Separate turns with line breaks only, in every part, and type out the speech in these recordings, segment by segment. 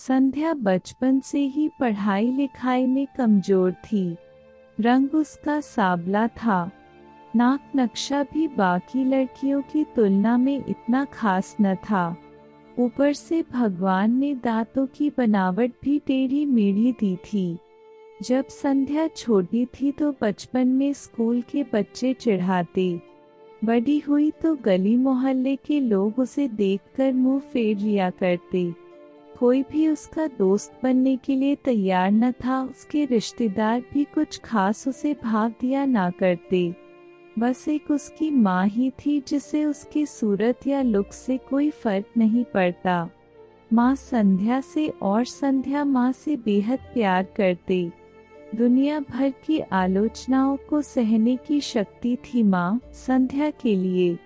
संध्या बचपन से ही पढ़ाई लिखाई में कमजोर थी। रंग उसका सावला था। नाक नक्शा भी बाकी लड़कियों की तुलना में इतना खास न था। ऊपर से भगवान ने दांतों की बनावट भी टेढ़ी मेढ़ी दी थी। जब संध्या छोटी थी तो बचपन में स्कूल के बच्चे चिढ़ाते। बड़ी हुई तो गली मोहल्ले के लोग उसे देखकर मुंह फेर लिया करते। कोई भी उसका दोस्त बनने के लिए तैयार न था। उसके रिश्तेदार भी कुछ खास उसे भाव दिया ना करते। बस एक उसकी माँ ही थी जिसे उसकी सूरत या लुक से कोई फर्क नहीं पड़ता। माँ संध्या से और संध्या माँ से बेहद प्यार करते। दुनिया भर की आलोचनाओं को सहने की शक्ति थी माँ संध्या के लिए।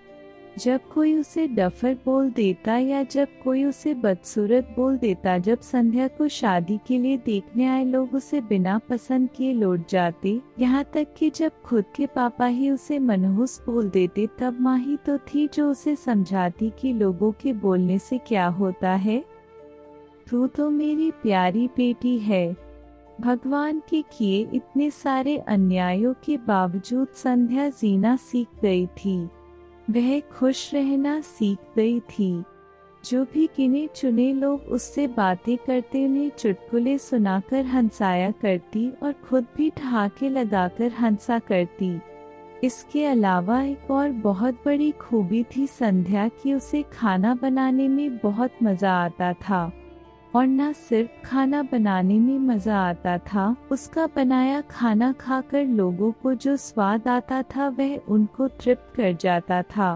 जब कोई उसे डफर बोल देता या जब कोई उसे बदसूरत बोल देता, जब संध्या को शादी के लिए देखने आए लोग उसे बिना पसंद किए लौट जाते, यहाँ तक कि जब खुद के पापा ही उसे मनहूस बोल देते, तब माँ ही तो थी जो उसे समझाती कि लोगों के बोलने से क्या होता है, तू तो मेरी प्यारी बेटी है। भगवान के किए इतने सारे अन्यायों के बावजूद संध्या जीना सीख गई थी। वह खुश रहना सीख गई थी। जो भी गिने चुने लोग उससे बातें करते उन्हें चुटकुले सुनाकर हंसाया करती और खुद भी ठहाके लगाकर हंसा करती। इसके अलावा एक और बहुत बड़ी खूबी थी संध्या की उसे खाना बनाने में बहुत मजा आता था। और न सिर्फ खाना बनाने में मजा आता था, उसका बनाया खाना खाकर लोगों को जो स्वाद आता था वह उनको तृप्त कर जाता था।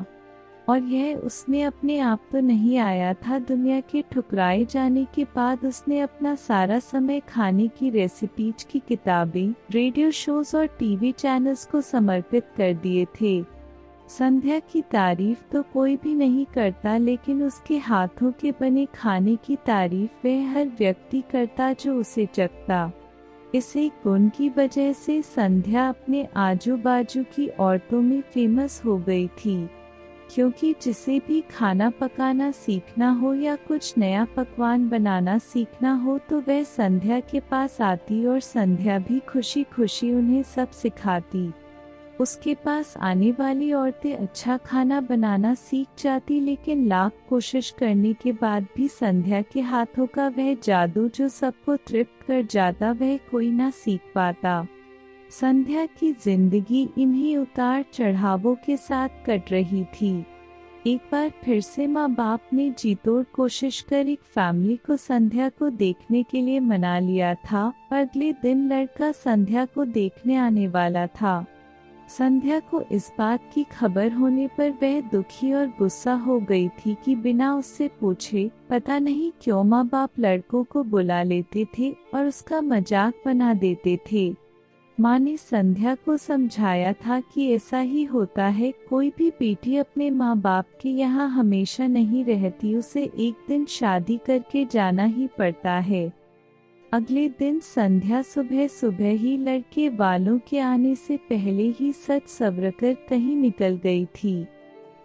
और यह उसने अपने आप तो नहीं आया था। दुनिया के ठुकराए जाने के बाद उसने अपना सारा समय खाने की रेसिपीज की किताबें, रेडियो शोज और टीवी चैनल्स को समर्पित कर दिए थे। संध्या की तारीफ तो कोई भी नहीं करता, लेकिन उसके हाथों के बने खाने की तारीफ वह हर व्यक्ति करता जो उसे चखता। इस एक गुण की वजह से संध्या अपने आजू बाजू की औरतों में फेमस हो गई थी, क्योंकि जिसे भी खाना पकाना सीखना हो या कुछ नया पकवान बनाना सीखना हो तो वह संध्या के पास आती और संध्या भी खुशी खुशी उन्हें सब सिखाती। उसके पास आने वाली औरतें अच्छा खाना बनाना सीख जाती, लेकिन लाख कोशिश करने के बाद भी संध्या के हाथों का वह जादू जो सबको तृप्त कर जाता वह कोई ना सीख पाता। संध्या की जिंदगी इन्हीं उतार चढ़ावों के साथ कट रही थी। एक बार फिर से माँ बाप ने जी तोड़ कोशिश कर एक फैमिली को संध्या को देखने के लिए मना लिया था। अगले दिन लड़का संध्या को देखने आने वाला था। संध्या को इस बात की खबर होने पर वह दुखी और गुस्सा हो गई थी कि बिना उससे पूछे पता नहीं क्यों माँ बाप लड़कों को बुला लेते थे और उसका मजाक बना देते थे। माँ ने संध्या को समझाया था कि ऐसा ही होता है, कोई भी बेटी अपने माँ बाप के यहाँ हमेशा नहीं रहती, उसे एक दिन शादी करके जाना ही पड़ता है। अगले दिन संध्या सुबह सुबह ही लड़के वालों के आने से पहले ही सज सवरकर कहीं निकल गई थी।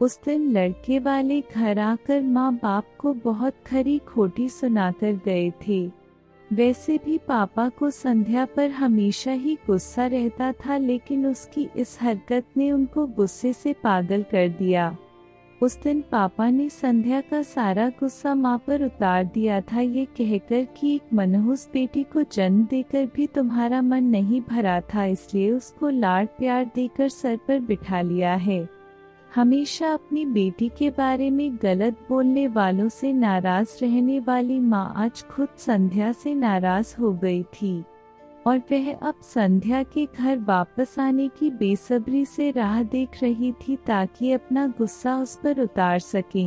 उस दिन लड़के वाले घर आकर माँ बाप को बहुत खरी खोटी सुनाकर गए थे। वैसे भी पापा को संध्या पर हमेशा ही गुस्सा रहता था, लेकिन उसकी इस हरकत ने उनको गुस्से से पागल कर दिया। उस दिन पापा ने संध्या का सारा गुस्सा माँ पर उतार दिया था, ये कहकर कि एक मनहूस बेटी को जन्म देकर भी तुम्हारा मन नहीं भरा था, इसलिए उसको लाड प्यार देकर सर पर बिठा लिया है। हमेशा अपनी बेटी के बारे में गलत बोलने वालों से नाराज रहने वाली माँ आज खुद संध्या से नाराज हो गई थी और वह अब संध्या के घर वापस आने की बेसब्री से राह देख रही थी ताकि अपना गुस्सा उस पर उतार सके।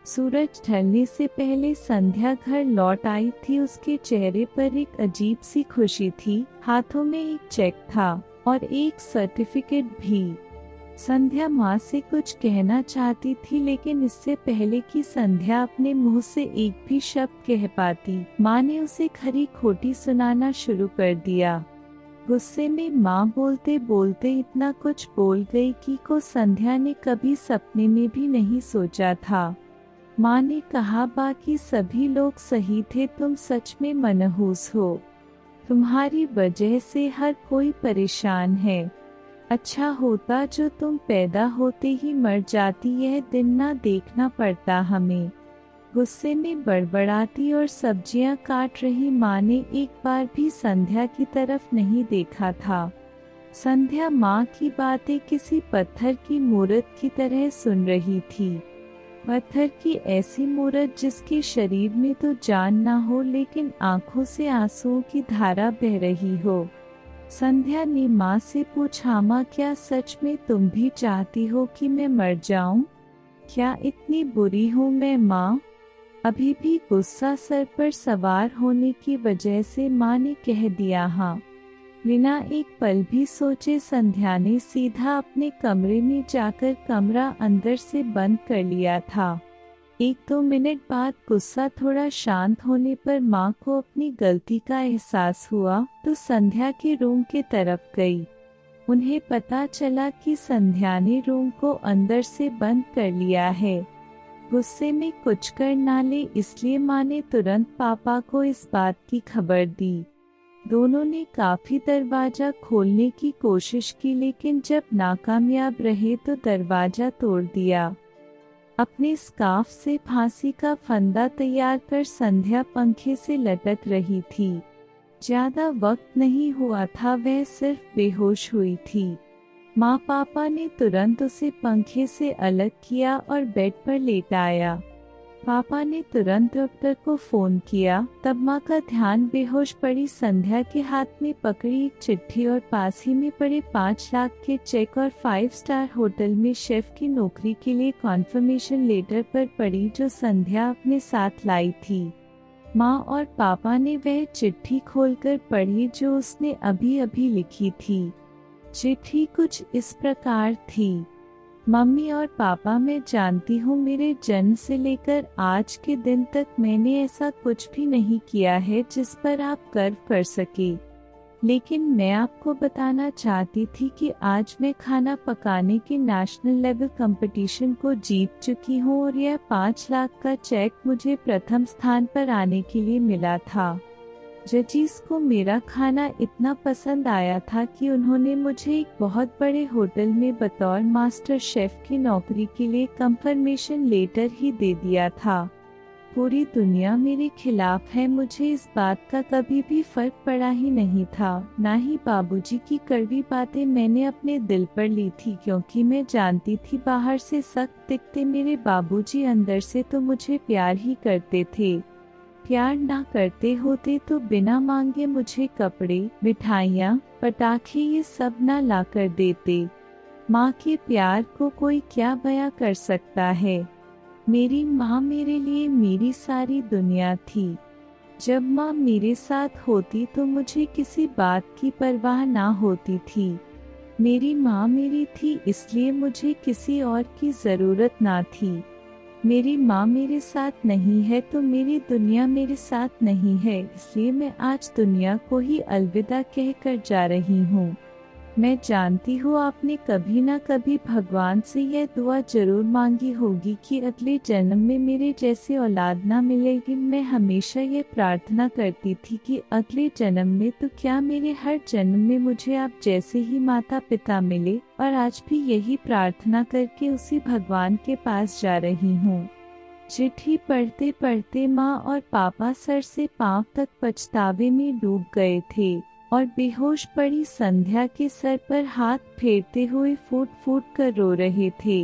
सूरज ढलने से पहले संध्या घर लौट आई थी। उसके चेहरे पर एक अजीब सी खुशी थी। हाथों में एक चेक था और एक सर्टिफिकेट भी। संध्या माँ से कुछ कहना चाहती थी, लेकिन इससे पहले कि संध्या अपने मुंह से एक भी शब्द कह पाती, माँ ने उसे खरी खोटी सुनाना शुरू कर दिया। गुस्से में माँ बोलते बोलते इतना कुछ बोल गई कि को संध्या ने कभी सपने में भी नहीं सोचा था। माँ ने कहा, बाकी सभी लोग सही थे, तुम सच में मनहूस हो। तुम्हारी वजह से हर कोई परेशान है। अच्छा होता जो तुम पैदा होते ही मर जाती, यह दिन ना देखना पड़ता हमें। गुस्से में बड़बड़ाती और सब्जियां काट रही माँ ने एक बार भी संध्या की तरफ नहीं देखा था। संध्या माँ की बातें किसी पत्थर की मूर्त की तरह सुन रही थी। पत्थर की ऐसी मूर्त जिसके शरीर में तो जान ना हो, लेकिन आंखों से आंसुओं की धारा बह रही हो। संध्या ने माँ से पूछा, माँ क्या सच में तुम भी चाहती हो कि मैं मर जाऊं? क्या इतनी बुरी हूँ मैं माँ? अभी भी गुस्सा सर पर सवार होने की वजह से माँ ने कह दिया हाँ। बिना एक पल भी सोचे संध्या ने सीधा अपने कमरे में जाकर कमरा अंदर से बंद कर लिया था। 1-2 मिनट बाद गुस्सा थोड़ा शांत होने पर माँ को अपनी गलती का एहसास हुआ तो संध्या के रूम के तरफ गई। उन्हें पता चला कि संध्या ने रूम को अंदर से बंद कर लिया है। गुस्से में कुछ कर ना ले इसलिए माँ ने तुरंत पापा को इस बात की खबर दी। दोनों ने काफी दरवाजा खोलने की कोशिश की, लेकिन जब नाकामयाब रहे तो दरवाजा तोड़ दिया। अपने स्कार्फ से फांसी का फंदा तैयार कर संध्या पंखे से लटक रही थी। ज्यादा वक्त नहीं हुआ था, वह सिर्फ बेहोश हुई थी। माँ पापा ने तुरंत उसे पंखे से अलग किया और बेड पर लेटाया। पापा ने तुरंत डॉक्टर को फोन किया। तब माँ का ध्यान बेहोश पड़ी संध्या के हाथ में पकड़ी एक चिट्ठी और पास ही में पड़े 5 लाख के चेक और 5 स्टार होटल में शेफ की नौकरी के लिए कॉन्फर्मेशन लेटर पर पड़ी, जो संध्या अपने साथ लाई थी। माँ और पापा ने वह चिट्ठी खोलकर पढ़ी जो उसने अभी अभी लिखी थी। चिट्ठी कुछ इस प्रकार थी, मम्मी और पापा, मैं जानती हूँ मेरे जन्म से लेकर आज के दिन तक मैंने ऐसा कुछ भी नहीं किया है जिस पर आप गर्व कर सके, लेकिन मैं आपको बताना चाहती थी कि आज मैं खाना पकाने के नेशनल लेवल कंपटीशन को जीत चुकी हूँ और यह 5 लाख का चेक मुझे प्रथम स्थान पर आने के लिए मिला था। जजीज को मेरा खाना इतना पसंद आया था कि उन्होंने मुझे एक बहुत बड़े होटल में बतौर मास्टर शेफ की नौकरी के लिए कंफर्मेशन लेटर ही दे दिया था। पूरी दुनिया मेरे खिलाफ है, मुझे इस बात का कभी भी फर्क पड़ा ही नहीं था। ना ही बाबूजी की कड़वी बातें मैंने अपने दिल पर ली थी, क्योंकि मैं जानती थी बाहर से सख्त दिखते मेरे बाबूजी अंदर से तो मुझे प्यार ही करते थे। प्यार ना करते होते तो बिना मांगे मुझे कपड़े, मिठाइयाँ, पटाखे ये सब ना ला कर देते। माँ के प्यार को कोई क्या बयां कर सकता है। मेरी माँ मेरे लिए मेरी सारी दुनिया थी। जब माँ मेरे साथ होती तो मुझे किसी बात की परवाह ना होती थी। मेरी माँ मेरी थी इसलिए मुझे किसी और की जरूरत ना थी। मेरी माँ मेरे साथ नहीं है तो मेरी दुनिया मेरे साथ नहीं है, इसलिए मैं आज दुनिया को ही अलविदा कहकर जा रही हूँ। मैं जानती हूँ आपने कभी ना कभी भगवान से यह दुआ जरूर मांगी होगी कि अगले जन्म में मेरे जैसे औलाद ना मिलेगी। मैं हमेशा ये प्रार्थना करती थी कि अगले जन्म में तो क्या मेरे हर जन्म में मुझे आप जैसे ही माता पिता मिले, और आज भी यही प्रार्थना करके उसी भगवान के पास जा रही हूँ। चिट्ठी पढ़ते पढ़ते माँ और पापा सर से पाँव तक पछतावे में डूब गए थे और बेहोश पड़ी संध्या के सर पर हाथ फेरते हुए फूट फूट कर रो रहे थे।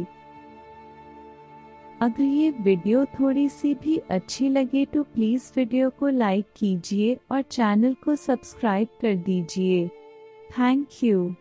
अगर ये वीडियो थोड़ी सी भी अच्छी लगे तो प्लीज वीडियो को लाइक कीजिए और चैनल को सब्सक्राइब कर दीजिए। Thank you.